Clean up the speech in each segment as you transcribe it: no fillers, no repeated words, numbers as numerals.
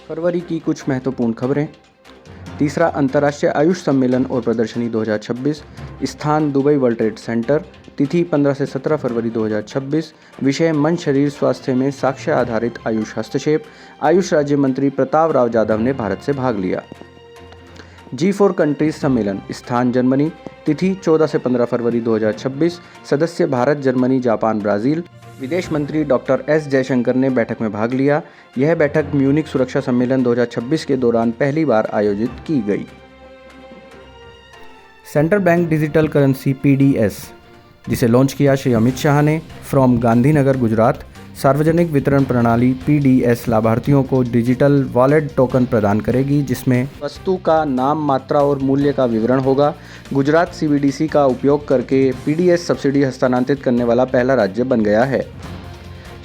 फरवरी की कुछ महत्वपूर्ण खबरें। तीसरा अंतर्राष्ट्रीय आयुष सम्मेलन और प्रदर्शनी 2026, स्थान दुबई वर्ल्ड ट्रेड सेंटर, तिथि 15 से 17 फरवरी 2026, विषय मन शरीर स्वास्थ्य में साक्ष्य आधारित आयुष हस्तक्षेप। आयुष राज्य मंत्री प्रताप राव जाधव ने भारत से भाग लिया। G4 कंट्रीज सम्मेलन, स्थान जर्मनी, तिथि 14 से 15 फरवरी 2026, सदस्य भारत, जर्मनी, जापान, ब्राज़ील। विदेश मंत्री डॉक्टर एस जयशंकर ने बैठक में भाग लिया। यह बैठक म्यूनिक सुरक्षा सम्मेलन 2026 के दौरान पहली बार आयोजित की गई। Central bank digital currency PDS, जिसे लॉन्च किया श्री अमित शाह ने, फ्रॉम गांधीनगर, गुजरात। सार्वजनिक वितरण प्रणाली PDS लाभार्थियों को डिजिटल वॉलेट टोकन प्रदान करेगी, जिसमें वस्तु का नाम, मात्रा और मूल्य का विवरण होगा। गुजरात CBDC का उपयोग करके PDS सब्सिडी हस्तांतरित करने वाला पहला राज्य बन गया है।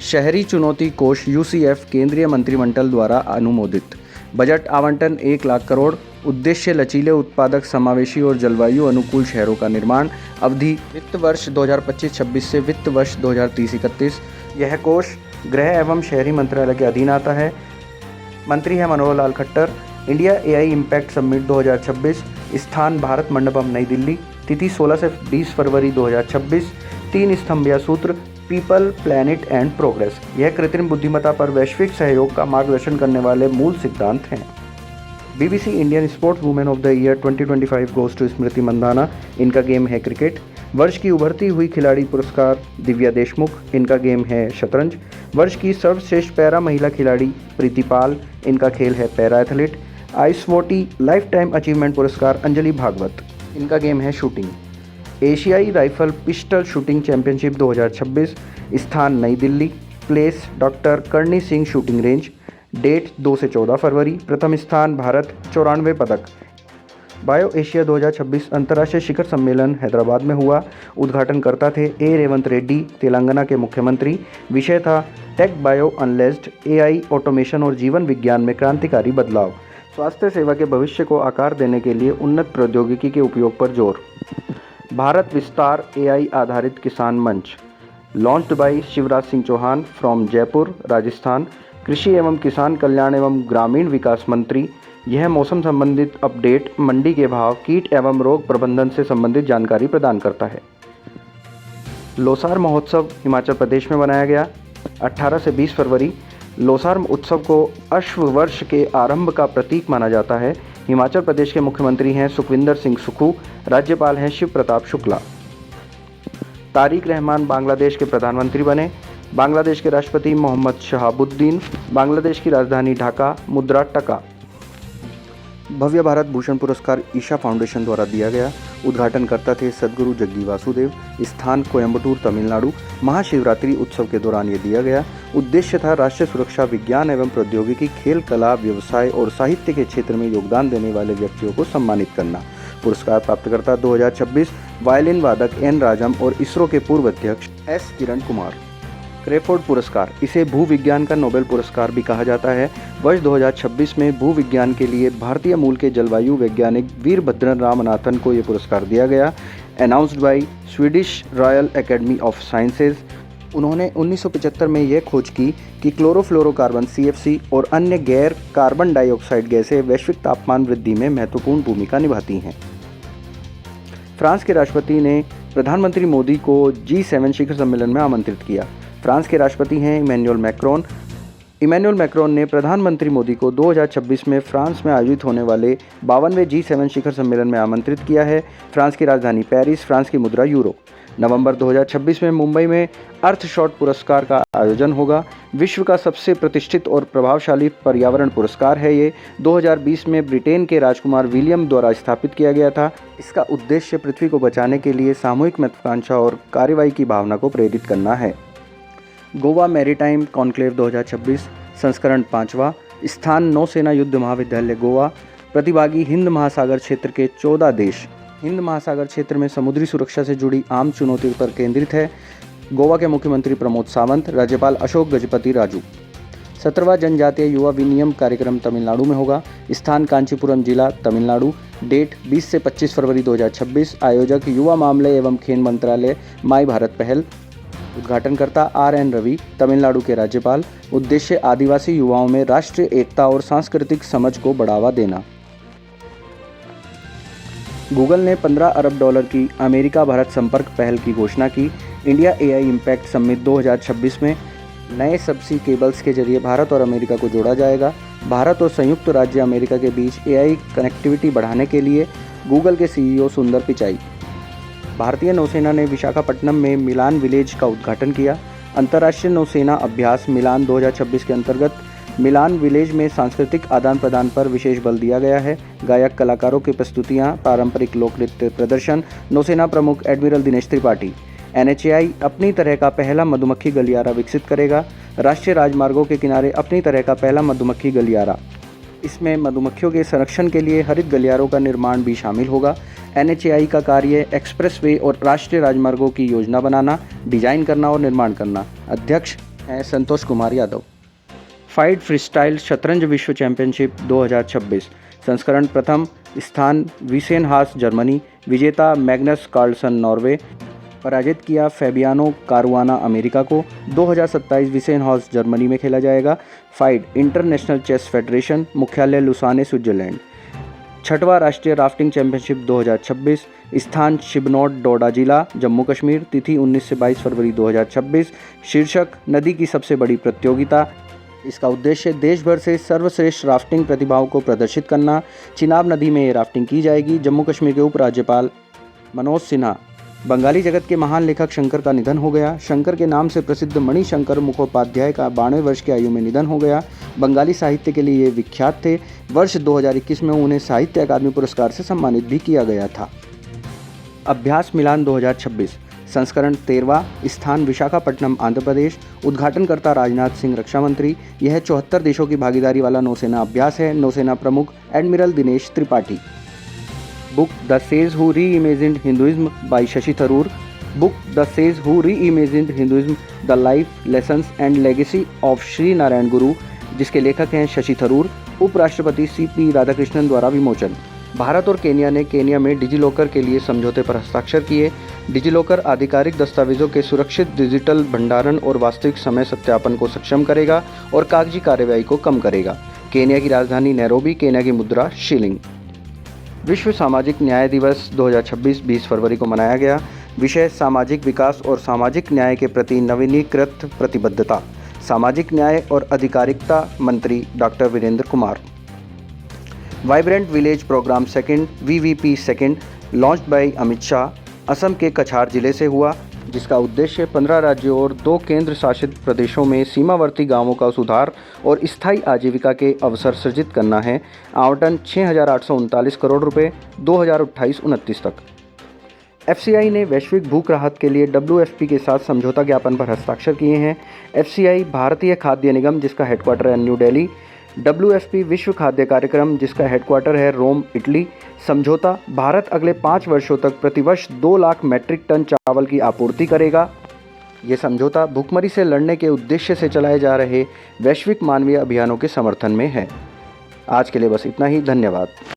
शहरी चुनौती कोष UCF केंद्रीय मंत्रिमंडल द्वारा अनुमोदित। बजट आवंटन 1 लाख करोड़। उद्देश्य लचीले, उत्पादक, समावेशी और जलवायु अनुकूल शहरों का निर्माण। अवधि वित्त वर्ष 2025-26 से वित्त वर्ष 2030-31। यह कोष गृह एवं शहरी मंत्रालय के अधीन आता है। मंत्री है Manohar Lal Khattar. India AI impact summit 2026, स्थान भारत मंडपम, नई दिल्ली, तिथि 16 से 20 फरवरी 2026। 3 स्तंभीय सूत्र, पीपल, प्लैनेट एंड प्रोग्रेस। यह कृत्रिम बुद्धिमत्ता पर वैश्विक सहयोग का मार्गदर्शन करने वाले मूल सिद्धांत हैं। BBC Indian sports women of the year 2025 goes to Smriti Mandhana. इनका गेम है क्रिकेट। वर्ष की उभरती हुई खिलाड़ी पुरस्कार दिव्या देशमुख। इनका गेम है शतरंज। वर्ष की सर्वश्रेष्ठ पैरा महिला खिलाड़ी प्रीति पाल। इनका खेल है पैरा एथलीट। आइसवोटी लाइफ टाइम अचीवमेंट पुरस्कार अंजलि भागवत। इनका गेम है शूटिंग। एशियाई राइफल पिस्टल शूटिंग चैंपियनशिप 2026, स्थान नई Delhi, place doctor Karni Singh shooting range. Date 2 से 14 फरवरी। प्रथम स्थान भारत, 94 पदक। बायो एशिया 2026 अंतर्राष्ट्रीय शिखर सम्मेलन हैदराबाद में हुआ। उद्घाटनकर्ता थे A रेवंत रेड्डी, तेलंगाना के मुख्यमंत्री। विषय था टेक बायो अनलेस्ड, AI ऑटोमेशन और जीवन विज्ञान में क्रांतिकारी बदलाव। स्वास्थ्य सेवा के भविष्य को आकार देने के लिए उन्नत प्रौद्योगिकी के उपयोग पर जोर। भारत विस्तार AI आधारित किसान मंच, launched by Shivraj Singh Chouhan from Jaipur, Rajasthan. कृषि एवं किसान कल्याण एवं ग्रामीण विकास मंत्री। यह मौसम संबंधित अपडेट, मंडी के भाव, कीट एवं रोग प्रबंधन से संबंधित जानकारी प्रदान करता है। लोसार महोत्सव हिमाचल प्रदेश में मनाया गया। 18 से 20 फरवरी। लोसार उत्सव को अश्व वर्ष के आरंभ का प्रतीक माना जाता है। हिमाचल प्रदेश के मुख्यमंत्री हैं सुखविंदर सिंह सुक्खू। राज्यपाल हैं शिव प्रताप शुक्ला। तारिक रहमान बांग्लादेश के प्रधानमंत्री बने। बांग्लादेश के राष्ट्रपति मोहम्मद शहाबुद्दीन। बांग्लादेश की राजधानी ढाका, मुद्रा टका। भव्य भारत भूषण पुरस्कार ईशा फाउंडेशन द्वारा दिया गया। उद्घाटनकर्ता थे सद्गुरु जग्गी वासुदेव। स्थान कोयम्बटूर, तमिलनाडु। महाशिवरात्रि उत्सव के दौरान ये दिया गया। उद्देश्य था राष्ट्रीय सुरक्षा, विज्ञान एवं प्रौद्योगिकी, खेल, कला, व्यवसाय और साहित्य के क्षेत्र में योगदान देने वाले व्यक्तियों को सम्मानित करना। पुरस्कार प्राप्तकर्ता 2026 वायलिन वादक N राजम और इसरो के पूर्व अध्यक्ष S किरण कुमार। क्रेफोर्ड पुरस्कार, इसे भूविज्ञान का नोबेल पुरस्कार भी कहा जाता है। वर्ष 2026 में भूविज्ञान के लिए भारतीय मूल के जलवायु वैज्ञानिक वीरभद्रन रामनाथन को यह पुरस्कार दिया गया। Announced by Swedish royal academy of sciences. उन्होंने 1975 में यह खोज की कि क्लोरोफ्लोरोकार्बन CFC और अन्य गैर कार्बन डाइऑक्साइड गैसें वैश्विक तापमान वृद्धि में महत्वपूर्ण भूमिका निभाती हैं। फ्रांस के राष्ट्रपति ने प्रधानमंत्री मोदी को G7 शिखर सम्मेलन में आमंत्रित किया। फ्रांस के राष्ट्रपति हैं इमैनुअल मैक्रोन। इमैनुअल मैक्रोन ने प्रधानमंत्री मोदी को 2026 में फ्रांस में आयोजित होने वाले 52वें G7 शिखर सम्मेलन में आमंत्रित किया है। फ्रांस की राजधानी पेरिस, फ्रांस की मुद्रा यूरो। नवंबर 2026 में मुंबई में अर्थशॉट पुरस्कार का आयोजन होगा। विश्व का सबसे प्रतिष्ठित और प्रभावशाली पर्यावरण पुरस्कार है ये। 2020 में ब्रिटेन के राजकुमार विलियम द्वारा स्थापित किया गया था। इसका उद्देश्य पृथ्वी को बचाने के लिए सामूहिक महत्वाकांक्षा और कार्रवाई की भावना को प्रेरित करना है। गोवा मैरीटाइम कॉन्क्लेव 2026 संस्करण 5वां। स्थान नौसेना युद्ध महाविद्यालय गोवा। प्रतिभागी हिंद महासागर क्षेत्र के 14 देश। हिंद महासागर क्षेत्र में समुद्री सुरक्षा से जुड़ी आम चुनौतियों पर केंद्रित है। गोवा के मुख्यमंत्री प्रमोद सावंत। राज्यपाल अशोक गजपति राजू। 17वां जनजातीय युवा विनिमय कार्यक्रम तमिलनाडु में होगा। स्थान कांचीपुरम जिला, तमिलनाडु। डेट 20 से 25 फरवरी 2026। आयोजक युवा मामले एवं खेल मंत्रालय, माई भारत पहल। उद्घाटनकर्ता RN रवि, तमिलनाडु के राज्यपाल। उद्देश्य आदिवासी युवाओं में राष्ट्रीय एकता और सांस्कृतिक समझ को बढ़ावा देना। गूगल ने $15 अरब की अमेरिका भारत संपर्क पहल की घोषणा की। इंडिया AI इम्पैक्ट समिट 2026 में नए सबसी केबल्स के जरिए भारत और अमेरिका को जोड़ा जाएगा। भारत और संयुक्त राज्य अमेरिका के बीच AI कनेक्टिविटी बढ़ाने के लिए गूगल के CEO सुंदर पिचाई। भारतीय नौसेना ने विशाखापट्टनम में मिलान विलेज का उद्घाटन किया। अंतर्राष्ट्रीय नौसेना अभ्यास मिलान 2026 के अंतर्गत मिलान विलेज में सांस्कृतिक आदान प्रदान पर विशेष बल दिया गया है। गायक कलाकारों की प्रस्तुतियां, पारंपरिक लोक नृत्य प्रदर्शन। नौसेना प्रमुख एडमिरल दिनेश त्रिपाठी। NHAI अपनी तरह का पहला मधुमक्खी गलियारा विकसित करेगा। राष्ट्रीय राजमार्गों के किनारे अपनी तरह का पहला मधुमक्खी गलियारा। इसमें मधुमक्खियों के संरक्षण के लिए हरित गलियारों का निर्माण भी शामिल होगा। NHAI का कार्य एक्सप्रेसवे और राष्ट्रीय राजमार्गों की योजना बनाना, डिजाइन करना और निर्माण करना। अध्यक्ष हैं संतोष कुमार यादव। फाइड फ्रीस्टाइल शतरंज विश्व चैंपियनशिप 2026 संस्करण प्रथम स्थान विसेनहास जर्मनी। विजेता मैग्नस कार्लसन नॉर्वे। पराजित किया फैबियानो कारुआना अमेरिका को। 2027 विसेनहास जर्मनी में खेला जाएगा। फाइड इंटरनेशनल चेस फेडरेशन, मुख्यालय लुसाने स्विट्जरलैंड। छठवां राष्ट्रीय राफ्टिंग चैंपियनशिप 2026 स्थान शिबनोट डोडा जिला जम्मू कश्मीर। तिथि 19 से 22 फरवरी 2026। शीर्षक नदी की सबसे बड़ी प्रतियोगिता। इसका उद्देश्य देश भर से सर्वश्रेष्ठ राफ्टिंग प्रतिभाओं को प्रदर्शित करना। चिनाब नदी में ये राफ्टिंग की जाएगी। जम्मू कश्मीर के उपराज्यपाल मनोज सिन्हा। बंगाली जगत के महान लेखक शंकर का निधन हो गया। शंकर के नाम से प्रसिद्ध मणिशंकर मुखोपाध्याय का 92 वर्ष की आयु में निधन हो गया। बंगाली साहित्य के लिए ये विख्यात थे। वर्ष 2021 में उन्हें साहित्य अकादमी पुरस्कार से सम्मानित भी किया गया था। अभ्यास मिलान 2026 संस्करण 13वां स्थान विशाखापट्टनम आंध्र प्रदेश। उद्घाटनकर्ता राजनाथ सिंह रक्षा मंत्री। यह 74 देशों की भागीदारी वाला नौसेना अभ्यास है। नौसेना प्रमुख admiral Dinesh Tripathi. Book the sage who reimagined Hinduism by Shashi Tharoor. Book the sage who reimagined Hinduism the life lessons and legacy of Shri Narayana Guru, जिसके लेखक हैं शशि थरूर। उपराष्ट्रपति CP राधाकृष्णन द्वारा विमोचन। भारत और केन्या ने केन्या में डिजिलॉकर के लिए समझौते पर हस्ताक्षर किए। डिजिलॉकर आधिकारिक दस्तावेजों के सुरक्षित डिजिटल भंडारण और वास्तविक समय सत्यापन को सक्षम करेगा और कागजी कार्रवाई को कम करेगा। केन्या की राजधानी नैरोबी, केन्या की मुद्रा शिलिंग। विश्व सामाजिक न्याय दिवस 2026 20 फरवरी को मनाया गया। विषय सामाजिक विकास और सामाजिक न्याय के प्रति नवीनीकृत प्रतिबद्धता। सामाजिक न्याय और अधिकारिता मंत्री doctor Virendra Kumar. Vibrant village programme second VVP second launched by Amit Shah Assam के कछार जिले से हुआ, जिसका उद्देश्य 15 राज्यों और 2 केंद्र शासित प्रदेशों में सीमावर्ती गांवों का सुधार और स्थायी आजीविका के अवसर सृजित करना है। आवंटन 6,839 करोड़ रुपए 2028-29 तक। FCI ने वैश्विक भूख राहत के लिए WFP के साथ समझौता ज्ञापन पर हस्ताक्षर किए हैं। FCI भारतीय खाद्य निगम, जिसका हेडक्वार्टर है न्यू दिल्ली। WFP विश्व खाद्य कार्यक्रम, जिसका हेडक्वार्टर है रोम, इटली। समझौता भारत अगले 5 वर्षों तक प्रतिवर्ष 2 लाख मैट्रिक टन चावल की आपूर्ति करेगा। ये समझौता भूखमरी से लड़ने के उद्देश्य से चलाए जा रहे वैश्विक मानवीय अभियानों के समर्थन में है। आज के लिए बस इतना ही। धन्यवाद।